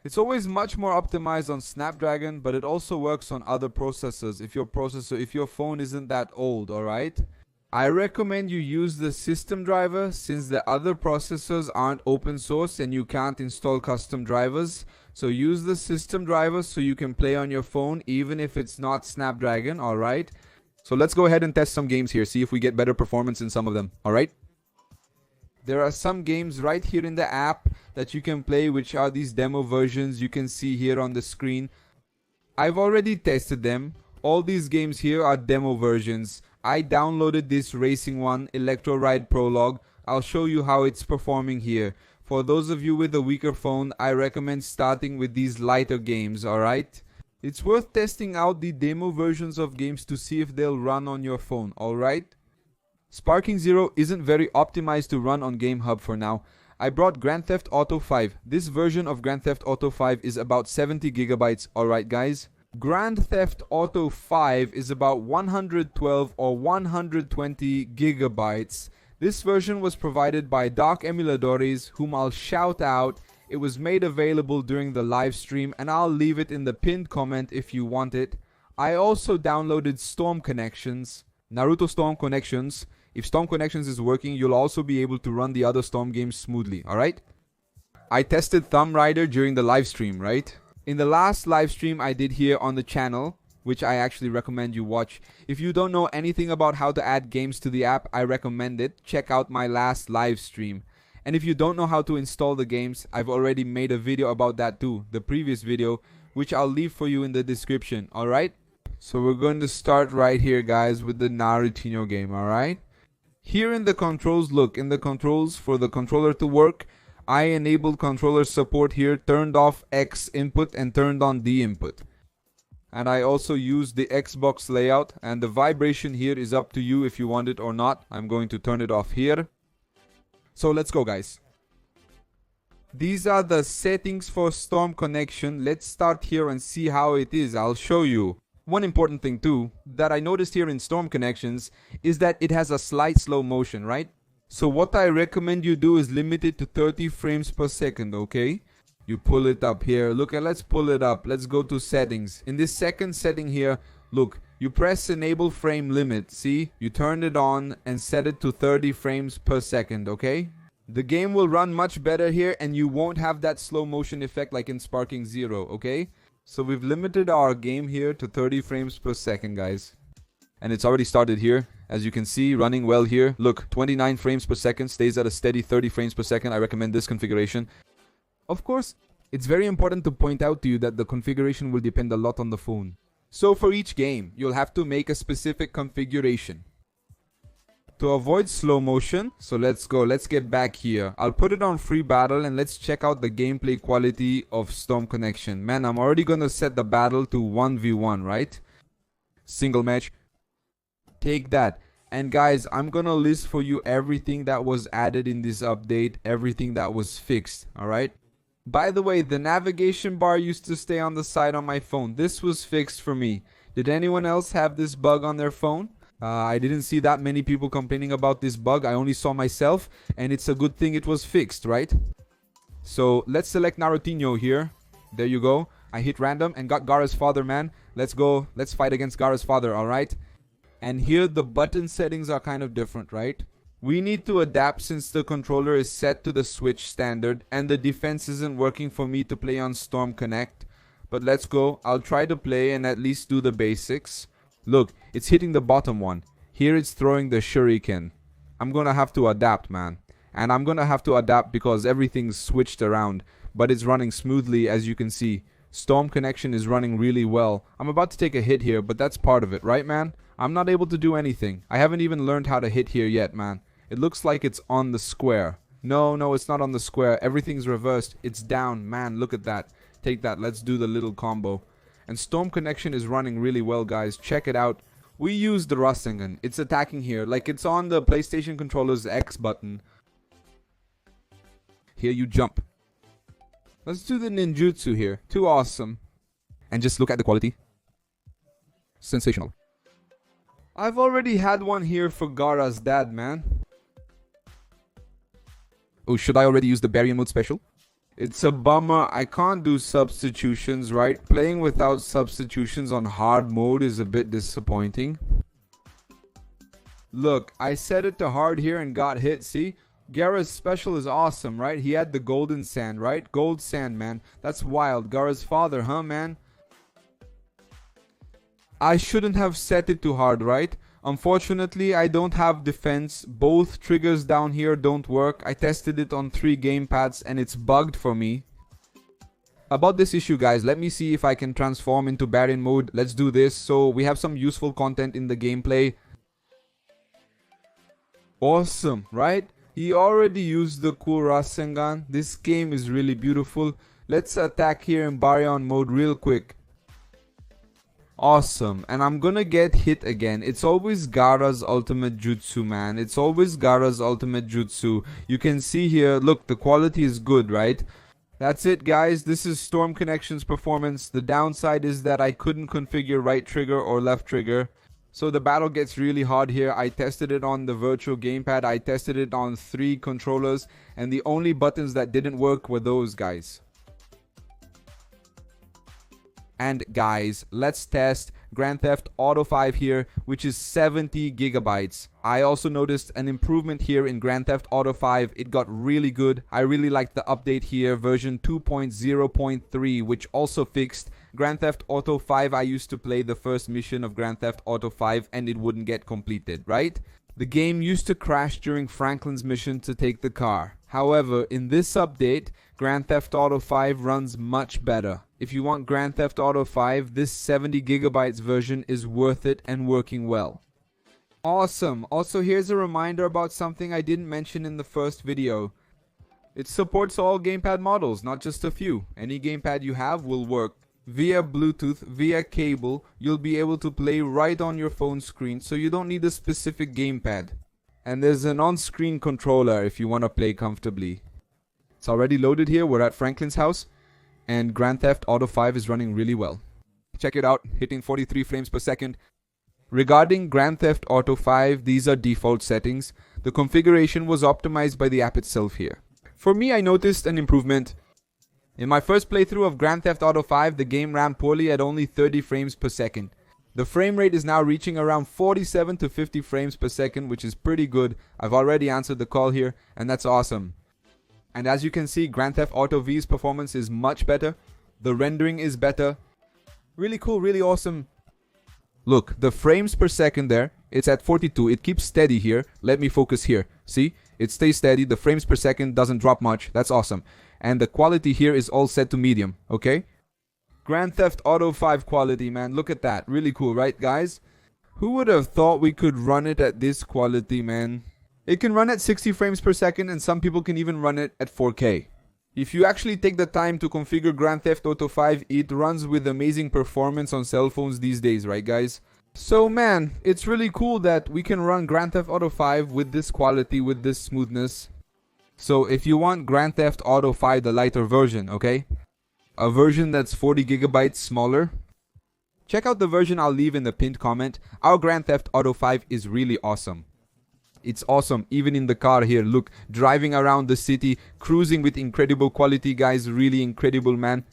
It's always much more optimized on Snapdragon, but it also works on other processors if your phone isn't that old, alright? I recommend you use the system driver since the other processors aren't open source and you can't install custom drivers. So use the system driver so you can play on your phone even if it's not Snapdragon, alright? So let's go ahead and test some games here, see if we get better performance in some of them, alright? There are some games right here in the app that you can play, which are these demo versions you can see here on the screen. I've already tested them. All these games here are demo versions. I downloaded this racing one, Electro Ride Prologue. I'll show you how it's performing here. For those of you with a weaker phone, I recommend starting with these lighter games, alright? It's worth testing out the demo versions of games to see if they'll run on your phone, alright? Sparking Zero isn't very optimized to run on GameHub for now. I brought Grand Theft Auto 5. This version of Grand Theft Auto 5 is about 70 gigabytes, alright guys? Grand Theft Auto 5 is about 112 or 120 gigabytes. This version was provided by Dark Emuladores, whom I'll shout out. It was made available during the live stream and I'll leave it in the pinned comment if you want it. I also downloaded Storm Connections, Naruto Storm Connections. If Storm Connections is working, you'll also be able to run the other Storm games smoothly, alright? I tested Thumb Rider during the live stream, right? In the last live stream I did here on the channel, which I actually recommend you watch. If you don't know anything about how to add games to the app, I recommend it. Check out my last live stream. And if you don't know how to install the games, I've already made a video about that too, the previous video, which I'll leave for you in the description, alright? So we're going to start right here, guys, with the Naruto game, alright? Here in the controls, look, in the controls for the controller to work, I enabled controller support here, turned off X input and turned on D input. And I also used the Xbox layout, and the vibration here is up to you if you want it or not. I'm going to turn it off here. So let's go, guys. These are the settings for Storm Connection. Let's start here and see how it is. I'll show you. One important thing too that I noticed here in Storm Connections is that it has a slight slow motion, right? So what I recommend you do is limit it to 30 frames per second, okay? You pull it up here. Look, and let's pull it up. Let's go to settings. In this second setting here, look, you press enable frame limit. See, you turn it on and set it to 30 frames per second, okay? The game will run much better here and you won't have that slow motion effect like in Sparking Zero, okay? So we've limited our game here to 30 frames per second, guys. And it's already started here. As you can see, running well here. Look, 29 frames per second, stays at a steady 30 frames per second. I recommend this configuration. Of course, it's very important to point out to you that the configuration will depend a lot on the phone. So for each game, you'll have to make a specific configuration. To avoid slow motion, so let's get back here. I'll put it on free battle and let's check out the gameplay quality of Storm Connection. Man, I'm already gonna set the battle to 1v1, right? Single match. Take that. And guys, I'm gonna list for you everything that was added in this update, everything that was fixed, alright? By the way, the navigation bar used to stay on the side on my phone. This was fixed for me. Did anyone else have this bug on their phone? I didn't see that many people complaining about this bug. I only saw myself, and it's a good thing it was fixed, right? So let's select Naruto here. There you go. I hit random and got Gaara's father, man. Let's go. Let's fight against Gaara's father, alright? And here the button settings are kind of different, right? We need to adapt since the controller is set to the Switch standard and the defense isn't working for me to play on Storm Connect. But let's go. I'll try to play and at least do the basics. Look, it's hitting the bottom one. Here it's throwing the shuriken. I'm gonna have to adapt, man. And I'm gonna have to adapt because everything's switched around. But it's running smoothly, as you can see. Storm Connection is running really well. I'm about to take a hit here, but that's part of it, right, man? I'm not able to do anything. I haven't even learned how to hit here yet, man. It looks like it's on the square. No, it's not on the square. Everything's reversed. It's down, man. Look at that. Take that. Let's do the little combo. And Storm Connection is running really well, guys. Check it out. We use the Rasengan. It's attacking here. Like it's on the PlayStation controller's X button. Here you jump. Let's do the ninjutsu here. Too awesome. And just look at the quality. Sensational. I've already had one here for Gaara's dad, man. Oh, should I already use the Barrier Mode special? It's a bummer. I can't do substitutions, right? Playing without substitutions on hard mode is a bit disappointing. Look, I set it to hard here and got hit, see? Gara's special is awesome, right? He had the golden sand, right? Gold sand, man. That's wild. Gara's father, huh, man? I shouldn't have set it too hard, right? Unfortunately, I don't have defense. Both triggers down here don't work. I tested it on 3 gamepads and it's bugged for me. About this issue, guys, let me see if I can transform into Baron mode. Let's do this. So we have some useful content in the gameplay. Awesome, right? He already used the cool Rasengan. This game is really beautiful. Let's attack here in Baryon mode real quick. Awesome, and I'm gonna get hit again. It's always Gaara's ultimate jutsu, man. It's always Gaara's ultimate jutsu. You can see here, look, the quality is good, right? That's it, guys. This is Storm Connection's performance. The downside is that I couldn't configure right trigger or left trigger. So the battle gets really hard here. I tested it on the virtual gamepad. I tested it on 3 controllers. And the only buttons that didn't work were those, guys. And guys, let's test Grand Theft Auto 5 here, which is 70 gigabytes. I also noticed an improvement here in Grand Theft Auto 5. It got really good. I really liked the update here, version 2.0.3, which also fixed Grand Theft Auto 5. I used to play the first mission of Grand Theft Auto 5 and it wouldn't get completed, right? The game used to crash during Franklin's mission to take the car. However, in this update, Grand Theft Auto 5 runs much better. If you want Grand Theft Auto 5, this 70 gigabytes version is worth it and working well. Awesome. Also, here's a reminder about something I didn't mention in the first video. It supports all gamepad models, not just a few. Any gamepad you have will work. Via Bluetooth, via cable, you'll be able to play right on your phone screen, so you don't need a specific gamepad. And there's an on-screen controller if you want to play comfortably. It's already loaded here. We're at Franklin's house. And Grand Theft Auto 5 is running really well. Check it out, hitting 43 frames per second. Regarding Grand Theft Auto 5, these are default settings. The configuration was optimized by the app itself here. For me, I noticed an improvement. In my first playthrough of Grand Theft Auto 5, the game ran poorly at only 30 frames per second. The frame rate is now reaching around 47 to 50 frames per second, which is pretty good. I've already answered the call here, and that's awesome. And as you can see, Grand Theft Auto V's performance is much better. The rendering is better. Really cool, really awesome. Look, the frames per second there, it's at 42. It keeps steady here. Let me focus here. See? It stays steady. The frames per second doesn't drop much. That's awesome. And the quality here is all set to medium, okay? Grand Theft Auto 5 quality, man. Look at that. Really cool, right, guys? Who would have thought we could run it at this quality, man? It can run at 60 frames per second and some people can even run it at 4K. If you actually take the time to configure Grand Theft Auto 5, it runs with amazing performance on cell phones these days, right, guys? So man, it's really cool that we can run Grand Theft Auto 5 with this quality, with this smoothness. So if you want Grand Theft Auto 5, the lighter version, okay? A version that's 40 gigabytes smaller. Check out the version I'll leave in the pinned comment. Our Grand Theft Auto 5 is really awesome. It's awesome, even in the car here. Look, driving around the city, cruising with incredible quality, guys. Really incredible, man.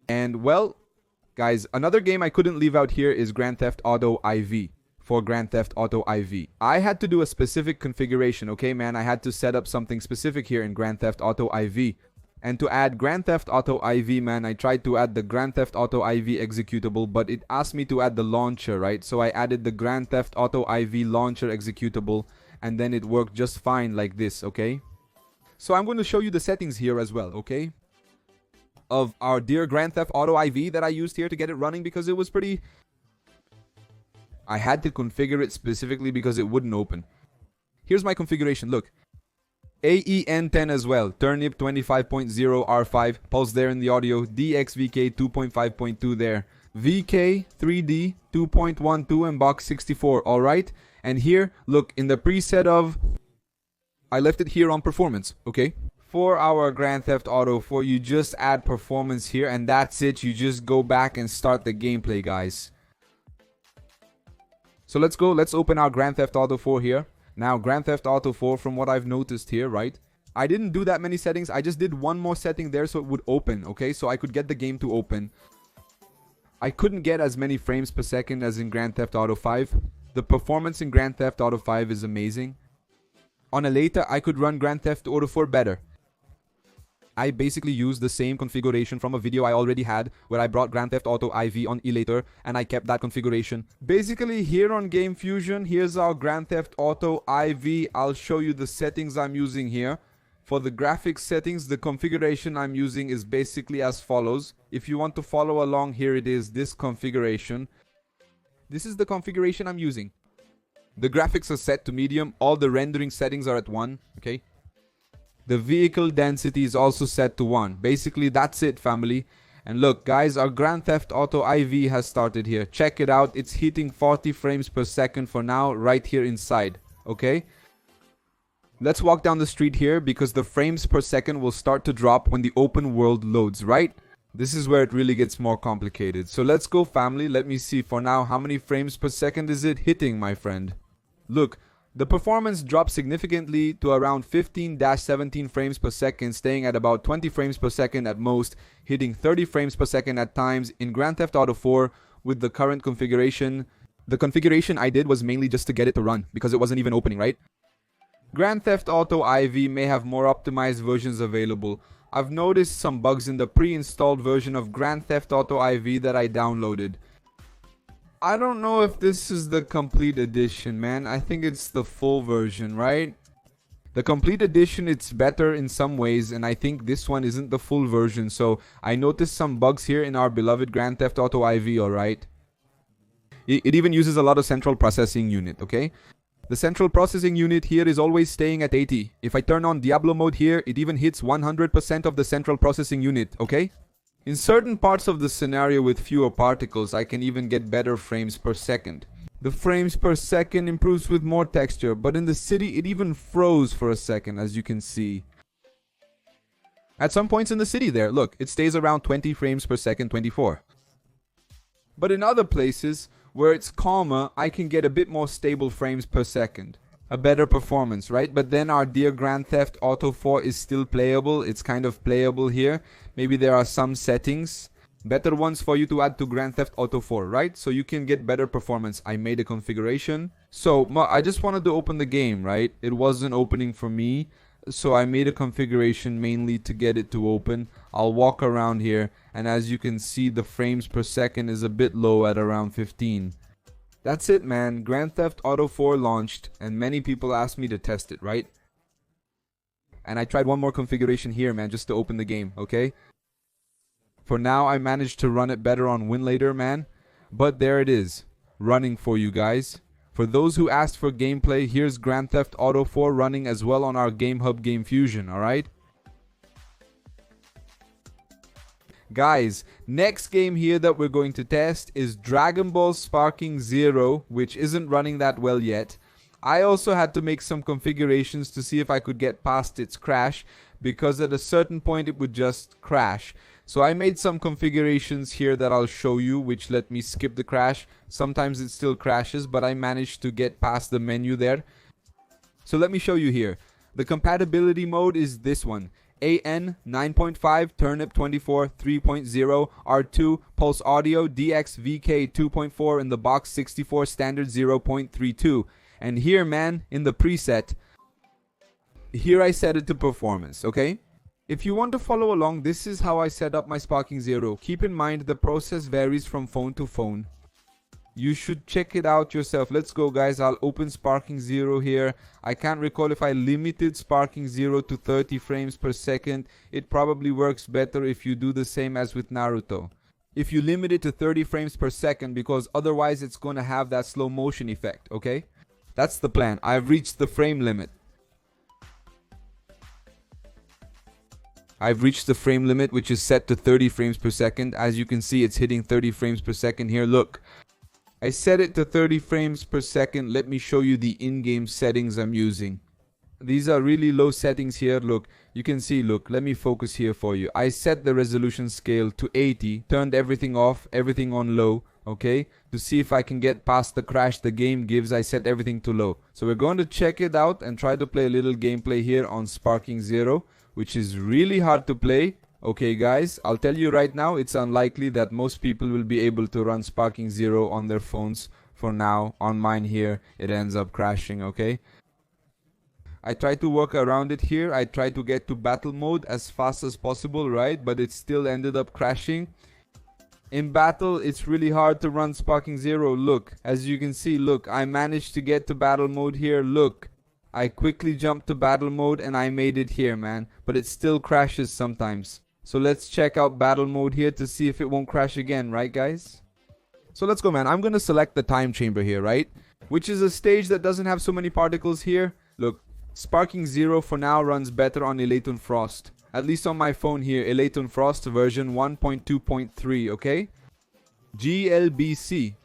And well, guys, another game I couldn't leave out here is Grand Theft Auto IV. For Grand Theft Auto IV, I had to do a specific configuration, okay, man? I had to set up something specific here in Grand Theft Auto IV. And to add Grand Theft Auto IV, man, I tried to add the Grand Theft Auto IV executable, but it asked me to add the launcher, right? So I added the Grand Theft Auto IV launcher executable, and then it worked just fine like this, okay? So I'm going to show you the settings here as well, okay? Of our dear Grand Theft Auto IV that I used here to get it running because it was pretty... I had to configure it specifically because it wouldn't open. Here's my configuration, look. AEN10 as well, Turnip 25.0 R5, pulse there in the audio, DXVK 2.5.2 there, VK 3D 2.12 and box 64, alright? And here, look, in the preset of, I left it here on performance, okay? For our Grand Theft Auto 4, you just add performance here and that's it, you just go back and start the gameplay, guys. So let's go, let's open our Grand Theft Auto 4 here. Now, Grand Theft Auto 4, from what I've noticed here, right? I didn't do that many settings. I just did one more setting there so it would open, okay? So I could get the game to open. I couldn't get as many frames per second as in Grand Theft Auto 5. The performance in Grand Theft Auto 5 is amazing. On a later, I could run Grand Theft Auto 4 better. I basically used the same configuration from a video I already had where I brought Grand Theft Auto IV on Elater and I kept that configuration. Basically here on GameFusion, here's our Grand Theft Auto IV. I'll show you the settings I'm using here. For the graphics settings, the configuration I'm using is basically as follows. If you want to follow along, here it is, this configuration. This is the configuration I'm using. The graphics are set to medium. All the rendering settings are at 1, okay? The vehicle density is also set to 1. Basically, that's it, family. And look, guys, our Grand Theft Auto IV has started here. Check it out. It's hitting 40 frames per second for now, right here inside, okay? Let's walk down the street here because the frames per second will start to drop when the open world loads, right? This is where it really gets more complicated. So let's go, family. Let me see for now how many frames per second is it hitting, my friend. Look, the performance dropped significantly to around 15-17 frames per second, staying at about 20 frames per second at most, hitting 30 frames per second at times in Grand Theft Auto 4 with the current configuration. The configuration I did was mainly just to get it to run because it wasn't even opening, right? Grand Theft Auto IV may have more optimized versions available. I've noticed some bugs in the pre-installed version of Grand Theft Auto IV that I downloaded. I don't know if this is the complete edition, man. I think it's the full version, right? The complete edition, it's better in some ways, and I think this one isn't the full version. So I noticed some bugs here in our beloved Grand Theft Auto IV, alright? It even uses a lot of central processing unit, okay? The central processing unit here is always staying at 80. If I turn on Diablo mode here, it even hits 100% of the central processing unit, okay? In certain parts of the scenario with fewer particles, I can even get better frames per second. The frames per second improves with more texture, but in the city it even froze for a second, as you can see. At some points in the city there, look, it stays around 20 frames per second, 24. But in other places, where it's calmer, I can get a bit more stable frames per second. A better performance, right? But then our dear Grand Theft Auto 4 is still playable. It's kind of playable here. Maybe there are some settings, better ones for you to add to Grand Theft Auto 4, right? So you can get better performance. I made a configuration. So I just wanted to open the game, right? It wasn't opening for me. So I made a configuration mainly to get it to open. I'll walk around here, and as you can see, the frames per second is a bit low at around 15. That's it, man. Grand Theft Auto 4 launched, and many people asked me to test it, right? And I tried one more configuration here, man, just to open the game, okay? For now, I managed to run it better on Winlater, man. But there it is, running for you guys. For those who asked for gameplay, here's Grand Theft Auto 4 running as well on our GameHub GameFusion, alright? Guys, next game here that we're going to test is Dragon Ball Sparking Zero, which isn't running that well yet. I also had to make some configurations to see if I could get past its crash, because at a certain point it would just crash. So I made some configurations here that I'll show you, which let me skip the crash. Sometimes it still crashes, but I managed to get past the menu there. So let me show you here. The compatibility mode is this one. AN 9.5, Turnip 24 3.0, R2, Pulse Audio, DX VK 2.4 in the box 64 standard 0.32. And here, man, in the preset, here I set it to performance, okay? If you want to follow along, this is how I set up my Sparking Zero. Keep in mind the process varies from phone to phone. You should check it out yourself. Let's go, guys. I'll open Sparking Zero here. I can't recall if I limited Sparking Zero to 30 frames per second. It probably works better if you do the same as with Naruto. If you limit it to 30 frames per second, because otherwise it's going to have that slow motion effect, okay? That's the plan. I've reached the frame limit. I've reached the frame limit, which is set to 30 frames per second. As you can see, it's hitting 30 frames per second here. Look. I set it to 30 frames per second. Let me show you the in-game settings I'm using. These are really low settings here. Look, you can see, look, let me focus here for you. I set the resolution scale to 80, turned everything off, everything on low. okay, to see if I can get past the crash the game gives. I set everything to low. So we're going to check it out and try to play a little gameplay here on Sparking Zero, which is really hard to play. Okay guys, I'll tell you right now, it's unlikely that most people will be able to run Sparking Zero on their phones for now. On mine here, it ends up crashing, okay? I try to work around it here. I try to get to battle mode as fast as possible, right? But it still ended up crashing. In battle, it's really hard to run Sparking Zero. Look, as you can see, look, I managed to get to battle mode here. Look, I quickly jumped to battle mode and I made it here, man. But it still crashes sometimes. So let's check out battle mode here to see if it won't crash again, right guys? So let's go, man. I'm gonna select the time chamber here, right? Which is a stage that doesn't have so many particles here. Look, Sparking Zero for now runs better on Elaton Frost. At least on my phone here, Elaton Frost version 1.2.3, okay? GLBC.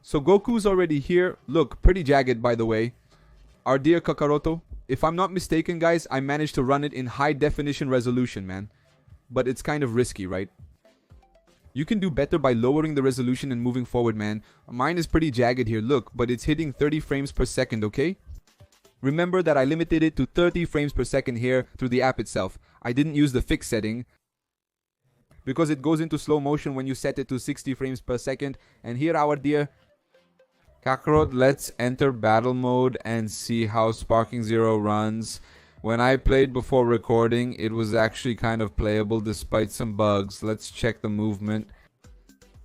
So Goku's already here. Look, pretty jagged by the way. Our dear Kakaroto. If I'm not mistaken, guys, I managed to run it in high definition resolution, man. But it's kind of risky, right? You can do better by lowering the resolution and moving forward, man. Mine is pretty jagged here, look, but it's hitting 30 frames per second, okay? Remember that I limited it to 30 frames per second here through the app itself. I didn't use the fixed setting because it goes into slow motion when you set it to 60 frames per second. And here, our dear Kakarot, let's enter battle mode and see how Sparking Zero runs. When I played before recording, it was actually kind of playable despite some bugs. Let's check the movement.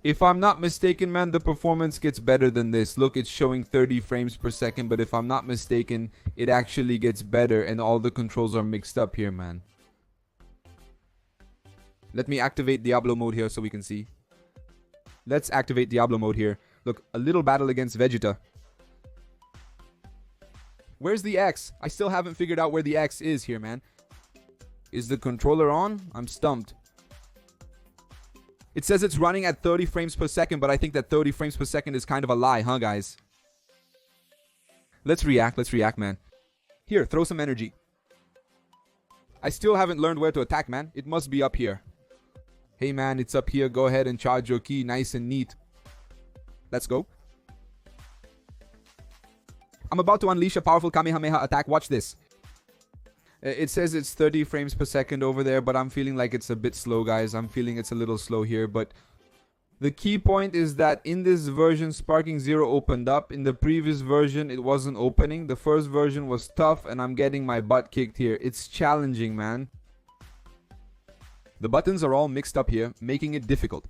If I'm not mistaken, man, the performance gets better than this. Look, it's showing 30 frames per second, but if I'm not mistaken, it actually gets better and all the controls are mixed up here, man. Let me activate Diablo mode here so we can see. Let's activate Diablo mode here. Look, a little battle against Vegeta. Where's the X? I still haven't figured out where the X is here, man. Is the controller on? I'm stumped. It says it's running at 30 frames per second, but I think that 30 frames per second is kind of a lie, huh, guys? Let's react, man. Here, throw some energy. I still haven't learned where to attack, man. It must be up here. Hey, man, it's up here. Go ahead and charge your ki, nice and neat. Let's go. I'm about to unleash a powerful Kamehameha attack. Watch this. It says it's 30 frames per second over there, but I'm feeling like it's a bit slow, guys. I'm feeling it's a little slow here, but the key point is that in this version, Sparking Zero opened up. In the previous version, it wasn't opening. The first version was tough, and I'm getting my butt kicked here. It's challenging, man. The buttons are all mixed up here, making it difficult.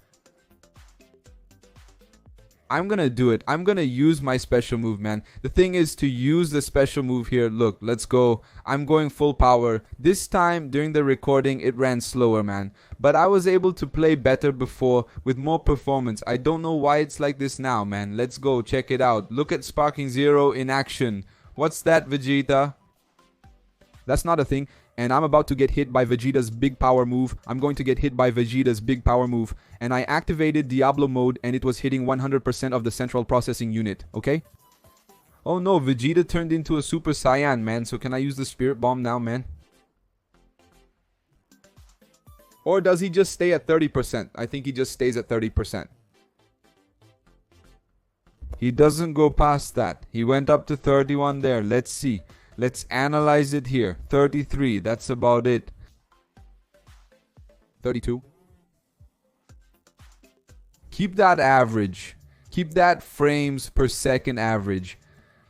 I'm gonna do it. I'm gonna use my special move, man. The thing is to use the special move here. Look, let's go. I'm going full power. This time during the recording it ran slower, man. But I was able to play better before with more performance. I don't know why it's like this now, man. Let's go. Check it out. Look at Sparking Zero in action. What's that, Vegeta? That's not a thing. And I'm about to get hit by Vegeta's big power move. I'm going to get hit by Vegeta's big power move. And I activated Diablo mode and it was hitting 100% of the central processing unit, okay? Oh no, Vegeta turned into a Super Saiyan, man. So can I use the Spirit Bomb now, man? Or does he just stay at 30%? I think he just stays at 30%. He doesn't go past that. He went up to 31 there. Let's see. Let's analyze it here. 33, that's about it. 32. Keep that average. Keep that frames per second average.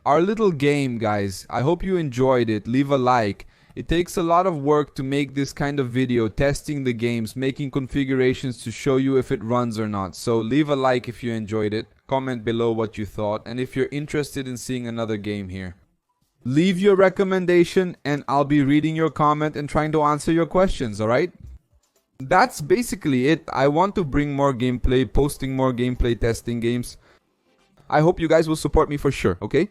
Our little game, guys. I hope you enjoyed it. Leave a like. It takes a lot of work to make this kind of video, testing the games, making configurations to show you if it runs or not. So leave a like if you enjoyed it. Comment below what you thought and if you're interested in seeing another game here. Leave your recommendation and I'll be reading your comment and trying to answer your questions, alright? That's basically it. I want to bring more gameplay, posting more gameplay, testing games. I hope you guys will support me for sure, okay?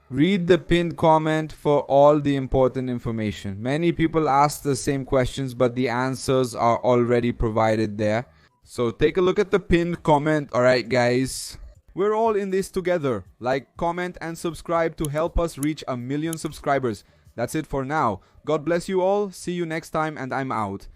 Read the pinned comment for all the important information. Many people ask the same questions, but the answers are already provided there. So take a look at the pinned comment, alright guys? We're all in this together. Like, comment and subscribe to help us reach 1 million subscribers. That's it for now. God bless you all. See you next time and I'm out.